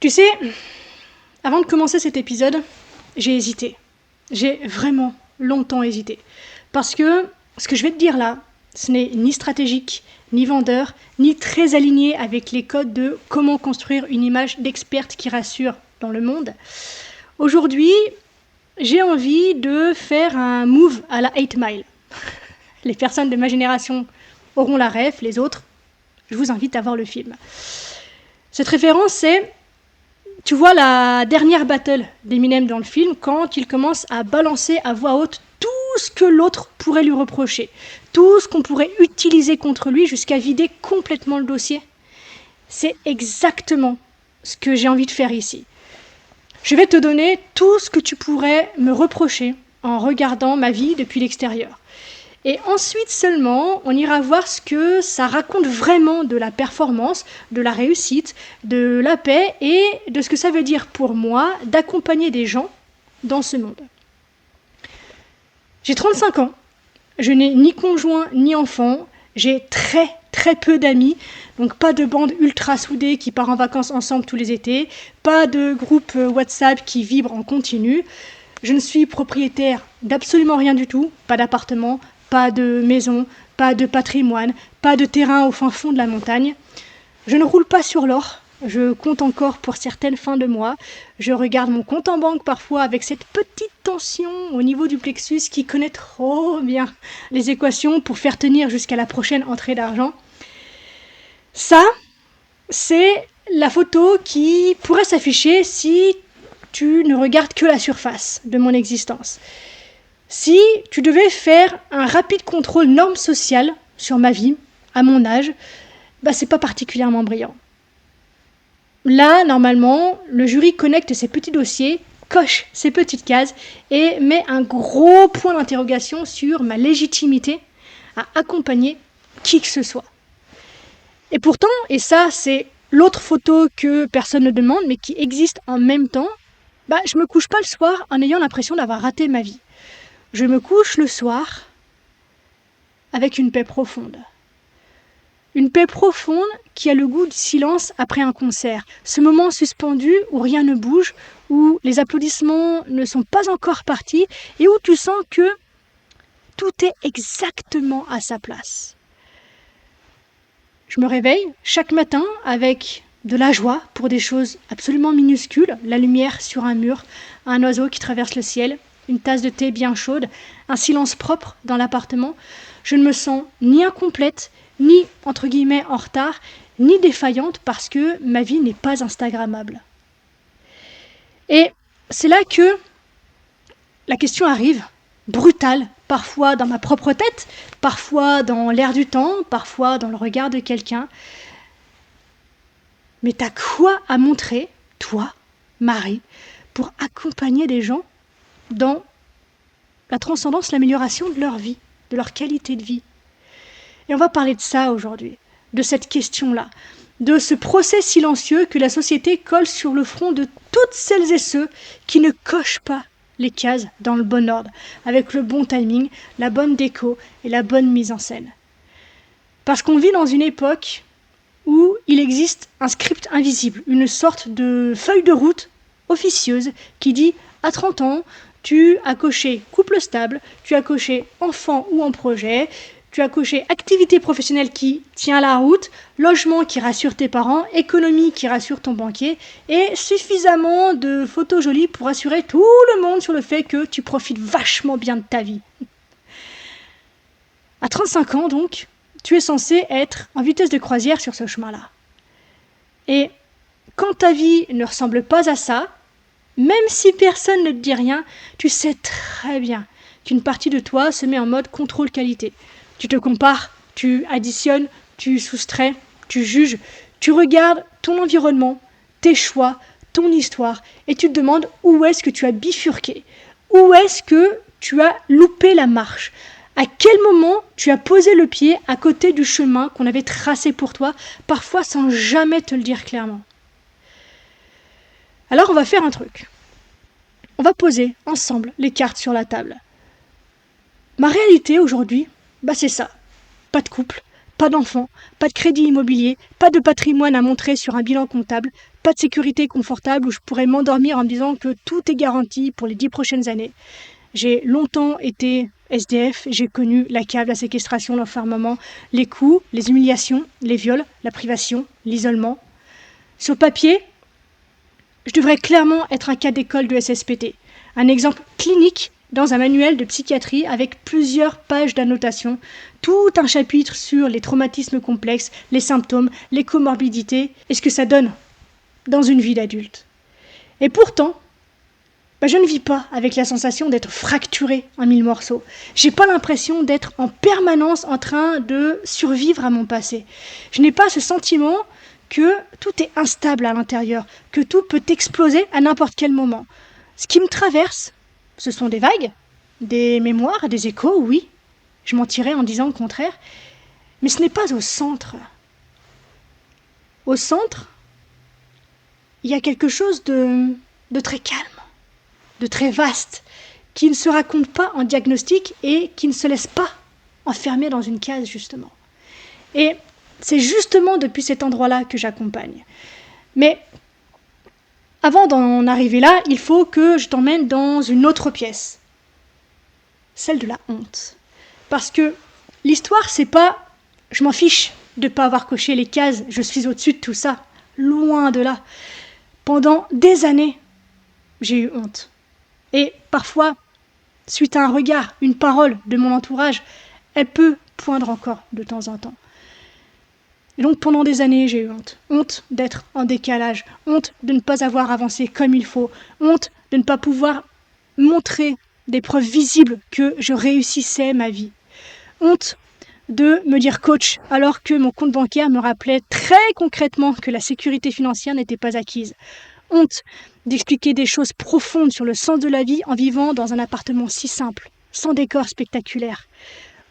Tu sais, avant de commencer cet épisode, j'ai hésité. J'ai vraiment longtemps hésité. Parce que ce que je vais te dire là, ce n'est ni stratégique, ni vendeur, ni très aligné avec les codes de comment construire une image d'experte qui rassure dans le monde. Aujourd'hui, j'ai envie de faire un move à la 8 Mile. Les personnes de ma génération auront la ref, les autres, je vous invite à voir le film. Cette référence, c'est, tu vois la dernière battle d'Eminem dans le film, quand il commence à balancer à voix haute tout ce que l'autre pourrait lui reprocher, tout ce qu'on pourrait utiliser contre lui jusqu'à vider complètement le dossier. C'est exactement ce que j'ai envie de faire ici. Je vais te donner tout ce que tu pourrais me reprocher en regardant ma vie depuis l'extérieur. Et ensuite seulement, on ira voir ce que ça raconte vraiment de la performance, de la réussite, de la paix et de ce que ça veut dire pour moi d'accompagner des gens dans ce monde. J'ai 35 ans, je n'ai ni conjoint ni enfant, j'ai très peu d'amis, donc pas de bande ultra soudée qui part en vacances ensemble tous les étés, pas de groupe WhatsApp qui vibre en continu. Je ne suis propriétaire d'absolument rien du tout, pas d'appartement, pas de maison, pas de patrimoine, pas de terrain au fin fond de la montagne. Je ne roule pas sur l'or, je compte encore pour certaines fins de mois. Je regarde mon compte en banque parfois avec cette petite tension au niveau du plexus qui connaît trop bien les équations pour faire tenir jusqu'à la prochaine entrée d'argent. Ça, c'est la photo qui pourrait s'afficher si tu ne regardes que la surface de mon existence. Si tu devais faire un rapide contrôle norme sociale sur ma vie, à mon âge, c'est pas particulièrement brillant. Là, normalement, le jury connecte ses petits dossiers, coche ses petites cases et met un gros point d'interrogation sur ma légitimité à accompagner qui que ce soit. Et pourtant, et ça c'est l'autre photo que personne ne demande mais qui existe en même temps, je me couche pas le soir en ayant l'impression d'avoir raté ma vie. Je me couche le soir avec une paix profonde. Une paix profonde qui a le goût du silence après un concert. Ce moment suspendu où rien ne bouge, où les applaudissements ne sont pas encore partis et où tu sens que tout est exactement à sa place. Je me réveille chaque matin avec de la joie pour des choses absolument minuscules, la lumière sur un mur, un oiseau qui traverse le ciel, une tasse de thé bien chaude, un silence propre dans l'appartement. Je ne me sens ni incomplète, ni entre guillemets en retard, ni défaillante parce que ma vie n'est pas instagrammable. Et c'est là que la question arrive, brutale, parfois dans ma propre tête, parfois dans l'air du temps, parfois dans le regard de quelqu'un. Mais t'as quoi à montrer, toi, Marie, pour accompagner des gens dans la transcendance, l'amélioration de leur vie, de leur qualité de vie. Et on va parler de ça aujourd'hui, de cette question-là, de ce procès silencieux que la société colle sur le front de toutes celles et ceux qui ne cochent pas les cases dans le bon ordre, avec le bon timing, la bonne déco et la bonne mise en scène. Parce qu'on vit dans une époque où il existe un script invisible, une sorte de feuille de route officieuse qui dit « à 30 ans, tu as coché couple stable, tu as coché enfant ou en projet, tu as coché activité professionnelle qui tient la route, logement qui rassure tes parents, économie qui rassure ton banquier et suffisamment de photos jolies pour assurer tout le monde sur le fait que tu profites vachement bien de ta vie. » À 35 ans donc, tu es censé être en vitesse de croisière sur ce chemin-là. Et quand ta vie ne ressemble pas à ça, même si personne ne te dit rien, tu sais très bien qu'une partie de toi se met en mode contrôle qualité. Tu te compares, tu additionnes, tu soustrais, tu juges, tu regardes ton environnement, tes choix, ton histoire, et tu te demandes où est-ce que tu as bifurqué, où est-ce que tu as loupé la marche, à quel moment tu as posé le pied à côté du chemin qu'on avait tracé pour toi, parfois sans jamais te le dire clairement. Alors on va faire un truc. On va poser ensemble les cartes sur la table. Ma réalité aujourd'hui, c'est ça. Pas de couple, pas d'enfant, pas de crédit immobilier, pas de patrimoine à montrer sur un bilan comptable, pas de sécurité confortable où je pourrais m'endormir en me disant que tout est garanti pour les 10 prochaines années. J'ai longtemps été SDF, j'ai connu la cave, la séquestration, l'enfermement, les coups, les humiliations, les viols, la privation, l'isolement. Sur papier, je devrais clairement être un cas d'école de SSPT, un exemple clinique dans un manuel de psychiatrie avec plusieurs pages d'annotation, tout un chapitre sur les traumatismes complexes, les symptômes, les comorbidités et ce que ça donne dans une vie d'adulte. Et pourtant, je ne vis pas avec la sensation d'être fracturée en 1000 morceaux. J'ai pas l'impression d'être en permanence en train de survivre à mon passé. Je n'ai pas ce sentiment que tout est instable à l'intérieur, que tout peut exploser à n'importe quel moment. Ce qui me traverse, ce sont des vagues, des mémoires, des échos, oui. Je mentirais en disant le contraire. Mais ce n'est pas au centre. Au centre, il y a quelque chose de très calme, de très vaste, qui ne se raconte pas en diagnostic et qui ne se laisse pas enfermer dans une case, justement. Et c'est justement depuis cet endroit-là que j'accompagne. Mais avant d'en arriver là, il faut que je t'emmène dans une autre pièce, celle de la honte. Parce que l'histoire, c'est pas « je m'en fiche de ne pas avoir coché les cases, je suis au-dessus de tout ça », loin de là. Pendant des années, j'ai eu honte. Et parfois, suite à un regard, une parole de mon entourage, elle peut poindre encore de temps en temps. Et donc pendant des années, j'ai eu honte. Honte d'être en décalage, honte de ne pas avoir avancé comme il faut, honte de ne pas pouvoir montrer des preuves visibles que je réussissais ma vie. Honte de me dire coach alors que mon compte bancaire me rappelait très concrètement que la sécurité financière n'était pas acquise. Honte d'expliquer des choses profondes sur le sens de la vie en vivant dans un appartement si simple, sans décor spectaculaire.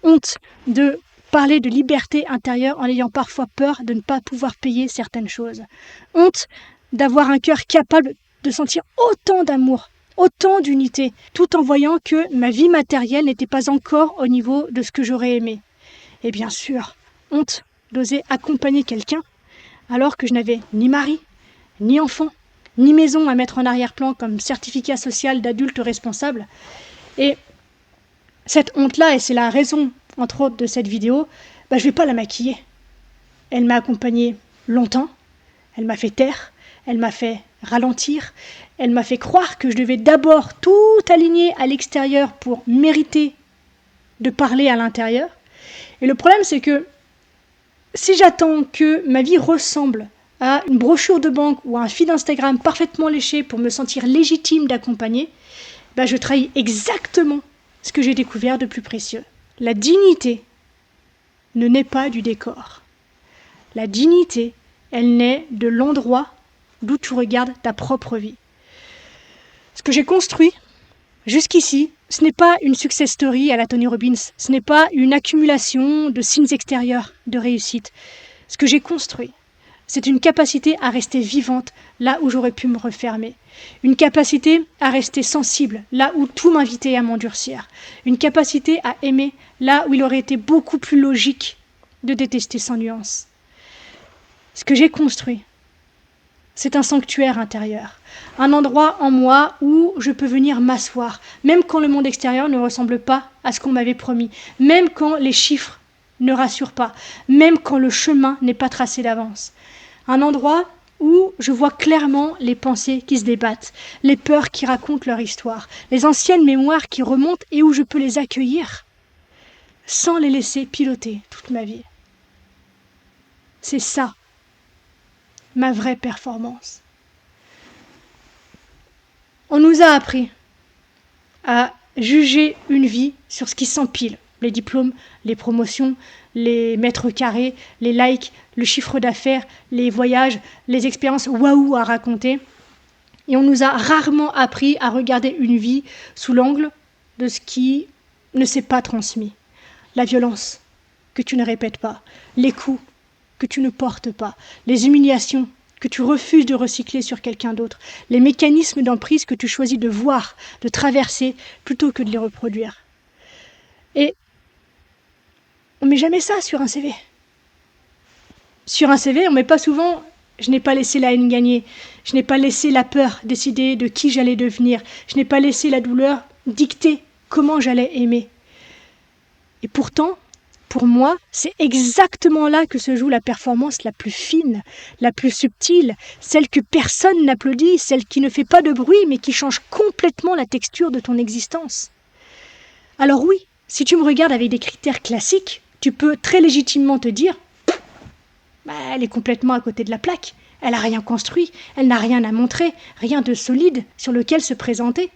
Honte de parler de liberté intérieure en ayant parfois peur de ne pas pouvoir payer certaines choses. Honte d'avoir un cœur capable de sentir autant d'amour, autant d'unité, tout en voyant que ma vie matérielle n'était pas encore au niveau de ce que j'aurais aimé. Et bien sûr, honte d'oser accompagner quelqu'un alors que je n'avais ni mari, ni enfant, ni maison à mettre en arrière-plan comme certificat social d'adulte responsable. Et cette honte-là, et c'est la raison, entre autres, de cette vidéo, je ne vais pas la maquiller. Elle m'a accompagnée longtemps, elle m'a fait taire, elle m'a fait ralentir, elle m'a fait croire que je devais d'abord tout aligner à l'extérieur pour mériter de parler à l'intérieur. Et le problème, c'est que si j'attends que ma vie ressemble à une brochure de banque ou à un feed Instagram parfaitement léché pour me sentir légitime d'accompagner, je trahis exactement ce que j'ai découvert de plus précieux. La dignité ne naît pas du décor. La dignité, elle naît de l'endroit d'où tu regardes ta propre vie. Ce que j'ai construit jusqu'ici, ce n'est pas une success story à la Tony Robbins, ce n'est pas une accumulation de signes extérieurs de réussite. Ce que j'ai construit, c'est une capacité à rester vivante là où j'aurais pu me refermer. Une capacité à rester sensible là où tout m'invitait à m'endurcir. Une capacité à aimer là où il aurait été beaucoup plus logique de détester sans nuance. Ce que j'ai construit, c'est un sanctuaire intérieur. Un endroit en moi où je peux venir m'asseoir, même quand le monde extérieur ne ressemble pas à ce qu'on m'avait promis, même quand les chiffres ne rassurent pas, même quand le chemin n'est pas tracé d'avance. Un endroit où je vois clairement les pensées qui se débattent, les peurs qui racontent leur histoire, les anciennes mémoires qui remontent et où je peux les accueillir sans les laisser piloter toute ma vie. C'est ça, ma vraie performance. On nous a appris à juger une vie sur ce qui s'empile. Les diplômes, les promotions, les mètres carrés, les likes, le chiffre d'affaires, les voyages, les expériences waouh à raconter. Et on nous a rarement appris à regarder une vie sous l'angle de ce qui ne s'est pas transmis. La violence que tu ne répètes pas, les coups que tu ne portes pas, les humiliations que tu refuses de recycler sur quelqu'un d'autre, les mécanismes d'emprise que tu choisis de voir, de traverser, plutôt que de les reproduire. Et on ne met jamais ça sur un CV. Sur un CV, on ne met pas souvent « Je n'ai pas laissé la haine gagner. Je n'ai pas laissé la peur décider de qui j'allais devenir. Je n'ai pas laissé la douleur dicter comment j'allais aimer. Et pourtant, pour moi, c'est exactement là que se joue la performance la plus fine, la plus subtile, celle que personne n'applaudit, celle qui ne fait pas de bruit mais qui change complètement la texture de ton existence. Alors oui, si tu me regardes avec des critères classiques, tu peux très légitimement te dire elle est complètement à côté de la plaque, elle n'a rien construit, elle n'a rien à montrer, rien de solide sur lequel se présenter.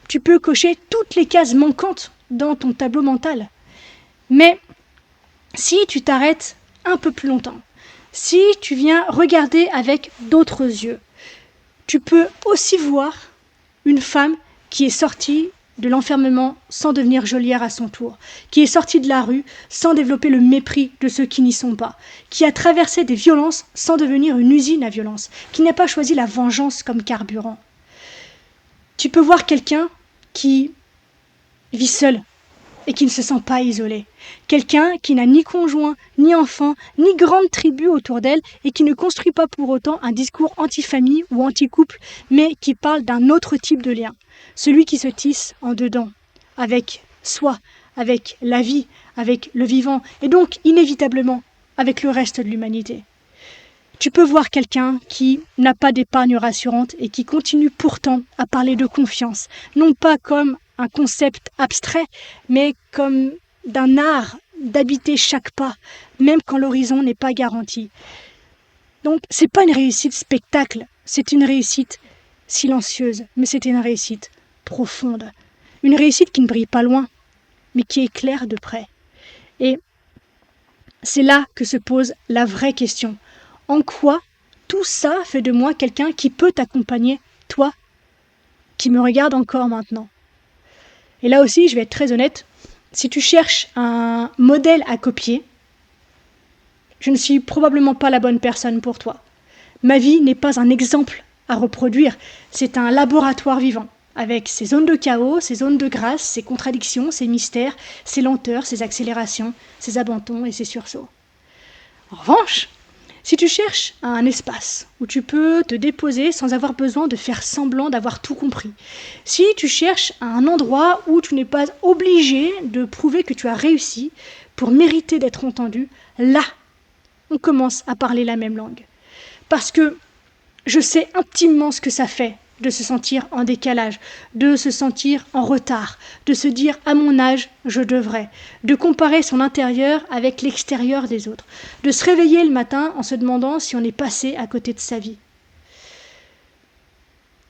Tu peux cocher toutes les cases manquantes dans ton tableau mental. Mais si tu t'arrêtes un peu plus longtemps, si tu viens regarder avec d'autres yeux, tu peux aussi voir une femme qui est sortie de l'enfermement sans devenir geôlière à son tour, qui est sortie de la rue sans développer le mépris de ceux qui n'y sont pas, qui a traversé des violences sans devenir une usine à violence, qui n'a pas choisi la vengeance comme carburant. Tu peux voir quelqu'un qui vit seul et qui ne se sent pas isolé. Quelqu'un qui n'a ni conjoint, ni enfant, ni grande tribu autour d'elle et qui ne construit pas pour autant un discours anti-famille ou anti-couple, mais qui parle d'un autre type de lien, celui qui se tisse en dedans, avec soi, avec la vie, avec le vivant, et donc inévitablement avec le reste de l'humanité. Tu peux voir quelqu'un qui n'a pas d'épargne rassurante et qui continue pourtant à parler de confiance, non pas comme un concept abstrait, mais comme d'un art d'habiter chaque pas, même quand l'horizon n'est pas garanti. Donc, c'est pas une réussite spectacle, c'est une réussite silencieuse, mais c'est une réussite profonde. Une réussite qui ne brille pas loin, mais qui éclaire de près. Et c'est là que se pose la vraie question. En quoi tout ça fait de moi quelqu'un qui peut t'accompagner, toi, qui me regarde encore maintenant? Et là aussi, je vais être très honnête, si tu cherches un modèle à copier, je ne suis probablement pas la bonne personne pour toi. Ma vie n'est pas un exemple à reproduire, c'est un laboratoire vivant, avec ses zones de chaos, ses zones de grâce, ses contradictions, ses mystères, ses lenteurs, ses accélérations, ses abandons et ses sursauts. En revanche, si tu cherches un espace où tu peux te déposer sans avoir besoin de faire semblant d'avoir tout compris, si tu cherches un endroit où tu n'es pas obligé de prouver que tu as réussi pour mériter d'être entendu, là, on commence à parler la même langue. Parce que je sais intimement ce que ça fait de se sentir en décalage, de se sentir en retard, de se dire à mon âge, je devrais, de comparer son intérieur avec l'extérieur des autres, de se réveiller le matin en se demandant si on est passé à côté de sa vie.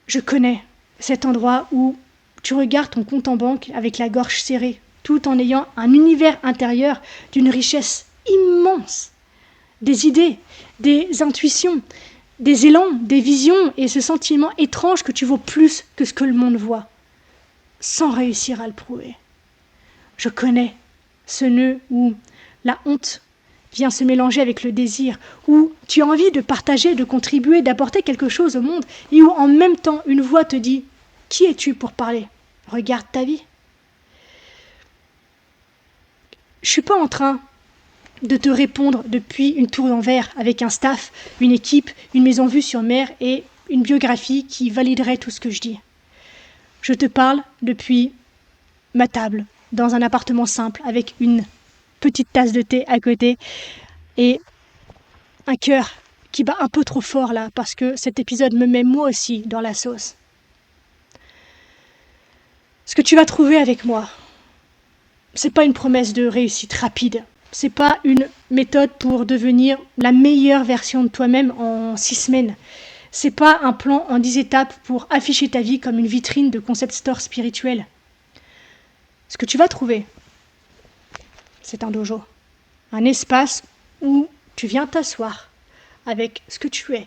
Je connais cet endroit où tu regardes ton compte en banque avec la gorge serrée, tout en ayant un univers intérieur d'une richesse immense, des idées, des intuitions, des élans, des visions et ce sentiment étrange que tu vaux plus que ce que le monde voit, sans réussir à le prouver. Je connais ce nœud où la honte vient se mélanger avec le désir, où tu as envie de partager, de contribuer, d'apporter quelque chose au monde et où en même temps une voix te dit « Qui es-tu pour parler ? Regarde ta vie. » Je ne suis pas en train de te répondre depuis une tour d'envers avec un staff, une équipe, une maison vue sur mer et une biographie qui validerait tout ce que je dis. Je te parle depuis ma table, dans un appartement simple, avec une petite tasse de thé à côté et un cœur qui bat un peu trop fort là, parce que cet épisode me met moi aussi dans la sauce. Ce que tu vas trouver avec moi, c'est pas une promesse de réussite rapide. C'est pas une méthode pour devenir la meilleure version de toi-même en 6 semaines. C'est pas un plan en 10 étapes pour afficher ta vie comme une vitrine de concept store spirituel. Ce que tu vas trouver, c'est un dojo. Un espace où tu viens t'asseoir avec ce que tu es,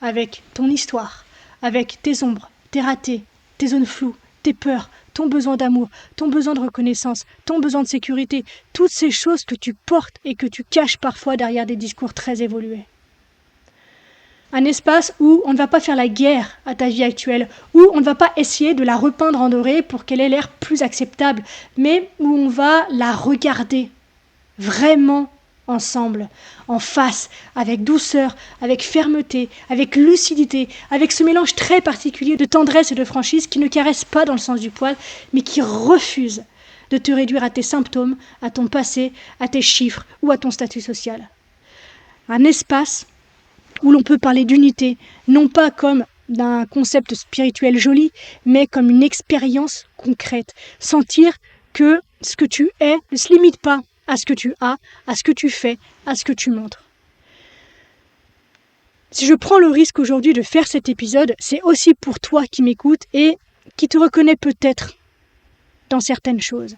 avec ton histoire, avec tes ombres, tes ratés, tes zones floues, tes peurs, ton besoin d'amour, ton besoin de reconnaissance, ton besoin de sécurité, toutes ces choses que tu portes et que tu caches parfois derrière des discours très évolués. Un espace où on ne va pas faire la guerre à ta vie actuelle, où on ne va pas essayer de la repeindre en doré pour qu'elle ait l'air plus acceptable, mais où on va la regarder, vraiment ensemble, en face, avec douceur, avec fermeté, avec lucidité, avec ce mélange très particulier de tendresse et de franchise qui ne caresse pas dans le sens du poil, mais qui refuse de te réduire à tes symptômes, à ton passé, à tes chiffres ou à ton statut social. Un espace où l'on peut parler d'unité, non pas comme d'un concept spirituel joli, mais comme une expérience concrète. Sentir que ce que tu es ne se limite pas à ce que tu as, à ce que tu fais, à ce que tu montres. Si je prends le risque aujourd'hui de faire cet épisode, c'est aussi pour toi qui m'écoutes et qui te reconnais peut-être dans certaines choses.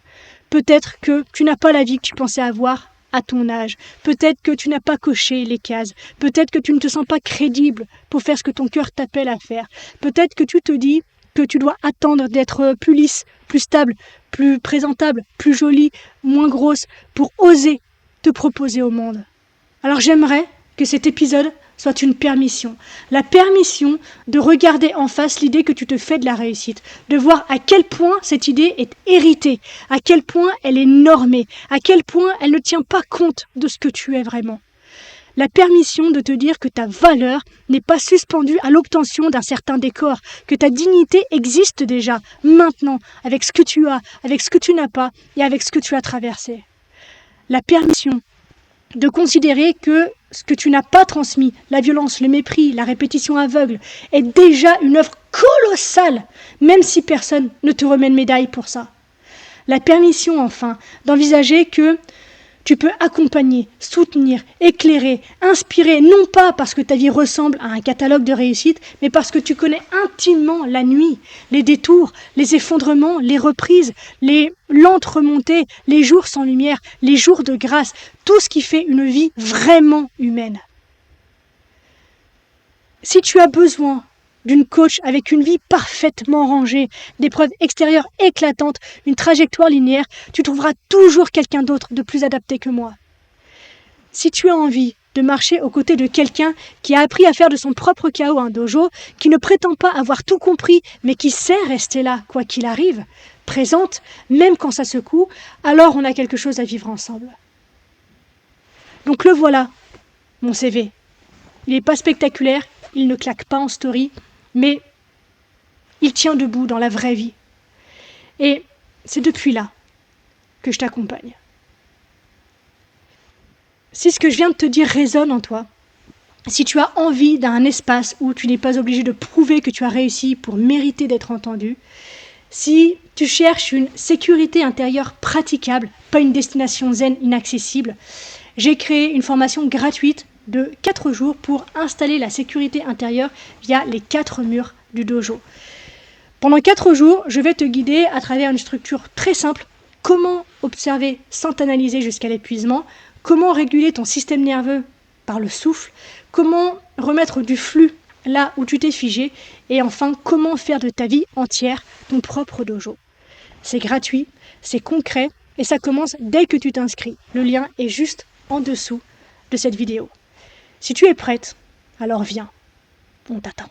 Peut-être que tu n'as pas la vie que tu pensais avoir à ton âge. Peut-être que tu n'as pas coché les cases. Peut-être que tu ne te sens pas crédible pour faire ce que ton cœur t'appelle à faire. Peut-être que tu te dis que tu dois attendre d'être plus lisse, plus stable, plus présentable, plus jolie, moins grosse pour oser te proposer au monde. Alors j'aimerais que cet épisode soit une permission. La permission de regarder en face l'idée que tu te fais de la réussite, de voir à quel point cette idée est héritée, à quel point elle est normée, à quel point elle ne tient pas compte de ce que tu es vraiment. La permission de te dire que ta valeur n'est pas suspendue à l'obtention d'un certain décor, que ta dignité existe déjà, maintenant, avec ce que tu as, avec ce que tu n'as pas et avec ce que tu as traversé. La permission de considérer que ce que tu n'as pas transmis, la violence, le mépris, la répétition aveugle, est déjà une œuvre colossale, même si personne ne te remet de médaille pour ça. La permission, enfin, d'envisager que tu peux accompagner, soutenir, éclairer, inspirer, non pas parce que ta vie ressemble à un catalogue de réussite, mais parce que tu connais intimement la nuit, les détours, les effondrements, les reprises, les lentes remontées, les jours sans lumière, les jours de grâce, tout ce qui fait une vie vraiment humaine. Si tu as besoin d'une coach avec une vie parfaitement rangée, des preuves extérieures éclatantes, une trajectoire linéaire, tu trouveras toujours quelqu'un d'autre de plus adapté que moi. Si tu as envie de marcher aux côtés de quelqu'un qui a appris à faire de son propre chaos un dojo, qui ne prétend pas avoir tout compris, mais qui sait rester là, quoi qu'il arrive, présente, même quand ça secoue, alors on a quelque chose à vivre ensemble. Donc le voilà, mon CV. Il n'est pas spectaculaire, il ne claque pas en story, mais il tient debout dans la vraie vie. Et c'est depuis là que je t'accompagne. Si ce que je viens de te dire résonne en toi, si tu as envie d'un espace où tu n'es pas obligé de prouver que tu as réussi pour mériter d'être entendu, si tu cherches une sécurité intérieure praticable, pas une destination zen inaccessible, j'ai créé une formation gratuite de 4 jours pour installer la sécurité intérieure via les 4 murs du dojo. Pendant 4 jours, je vais te guider à travers une structure très simple, comment observer sans t'analyser jusqu'à l'épuisement, comment réguler ton système nerveux par le souffle, comment remettre du flux là où tu t'es figé, et enfin comment faire de ta vie entière ton propre dojo. C'est gratuit, c'est concret, et ça commence dès que tu t'inscris. Le lien est juste en dessous de cette vidéo. Si tu es prête, alors viens, on t'attend.